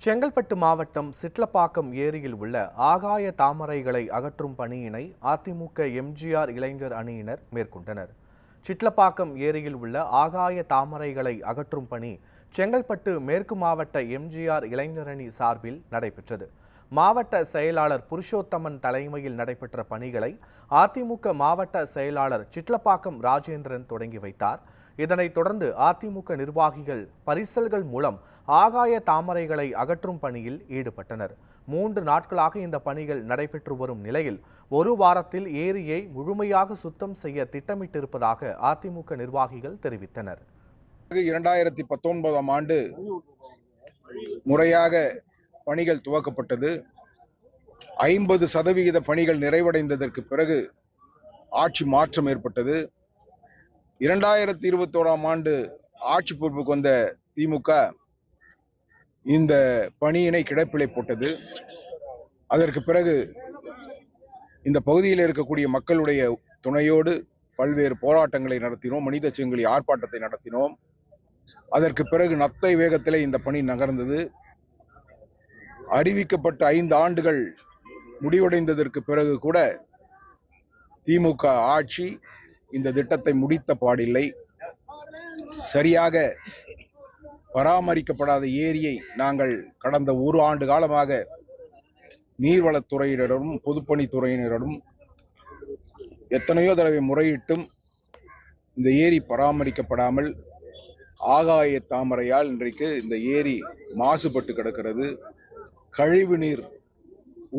செங்கல்பட்டு மாவட்டம் சிட்லப்பாக்கம் ஏரியில் உள்ள ஆகாய தாமரைகளை அகற்றும் பணியினை அதிமுக எம்ஜிஆர் இளைஞர் அணியினர் மேற்கொண்டனர். சிட்லப்பாக்கம் ஏரியில் உள்ள ஆகாய தாமரைகளை அகற்றும் பணி செங்கல்பட்டு மேற்கு மாவட்ட எம்ஜிஆர் இளைஞர் அணி சார்பில் நடைபெற்றது. மாவட்ட செயலாளர் புருஷோத்தமன் தலைமையில் நடைபெற்ற பணிகளை அதிமுக மாவட்ட செயலாளர் சிட்லப்பாக்கம் ராஜேந்திரன் தொடங்கி வைத்தார். இதனைத் தொடர்ந்து அதிமுக நிர்வாகிகள் பரிசல்கள் மூலம் ஆகாய தாமரைகளை அகற்றும் பணியில் ஈடுபட்டனர். 3 நாட்களாக இந்த பணிகள் நடைபெற்று வரும் நிலையில் ஒரு வாரத்தில் ஏரியை முழுமையாக சுத்தம் செய்ய திட்டமிட்டிருப்பதாக அதிமுக நிர்வாகிகள் தெரிவித்தனர். 2019ஆம் ஆண்டு முறையாக பணிகள் துவக்கப்பட்டது. 50% பணிகள் நிறைவடைந்ததற்கு பிறகு ஆட்சி மாற்றம் ஏற்பட்டது. 2021ஆம் ஆண்டு ஆட்சி பொறுப்புக்கு வந்த திமுக இந்த பணியினை கிடப்பிலை போட்டது. அதற்கு பிறகு இந்த பகுதியில் இருக்கக்கூடிய மக்களுடைய துணையோடு பல்வேறு போராட்டங்களை நடத்தினோம், மனித சங்கிலி ஆர்ப்பாட்டத்தை நடத்தினோம். அதற்கு பிறகு நத்தை வேகத்திலே இந்த பணி நகர்ந்தது. அறிவிக்கப்பட்ட 5 ஆண்டுகள் முடிவடைந்ததற்கு பிறகு கூட திமுக ஆட்சி இந்த திட்டத்தை முடித்த பாடில்லை. சரியாக பராமரிக்கப்படாத ஏரியை நாங்கள் கடந்த 1 ஆண்டு காலமாக நீர்வளத்துறையினரிடம் பொதுப்பணித்துறையினரிடம் எத்தனையோ தடவை முறையிட்டும் இந்த ஏரி பராமரிக்கப்படாமல் ஆகாய தாமரையால் இன்றைக்கு இந்த ஏரி மாசுபட்டு கிடக்கிறது. கழிவு நீர்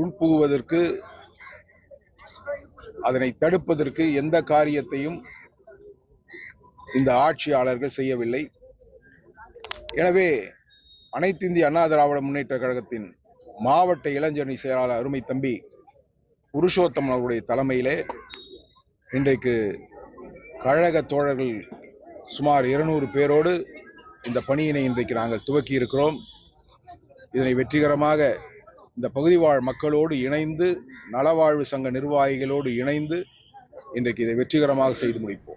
உள்புகுவதற்கு அதனை தடுப்பதற்கு எந்த காரியத்தையும் இந்த ஆட்சியாளர்கள் செய்யவில்லை. எனவே அனைத்து இந்திய அண்ணா திராவிட முன்னேற்ற கழகத்தின் மாவட்ட இளைஞரணி செயலாளர் அருமை தம்பி புருஷோத்தமன் அவருடைய தலைமையிலே இன்றைக்கு கழக தோழர்கள் சுமார் 200 பேரோடு இந்த பணியினை இன்றைக்கு நாங்கள் துவக்கி இருக்கிறோம். இதனை வெற்றிகரமாக இந்த பகுதி வாழ் மக்களோடு இணைந்து நலவாழ்வு சங்க நிர்வாகிகளோடு இணைந்து இன்றைக்கு இதை வெற்றிகரமாக செய்து முடிப்போம்.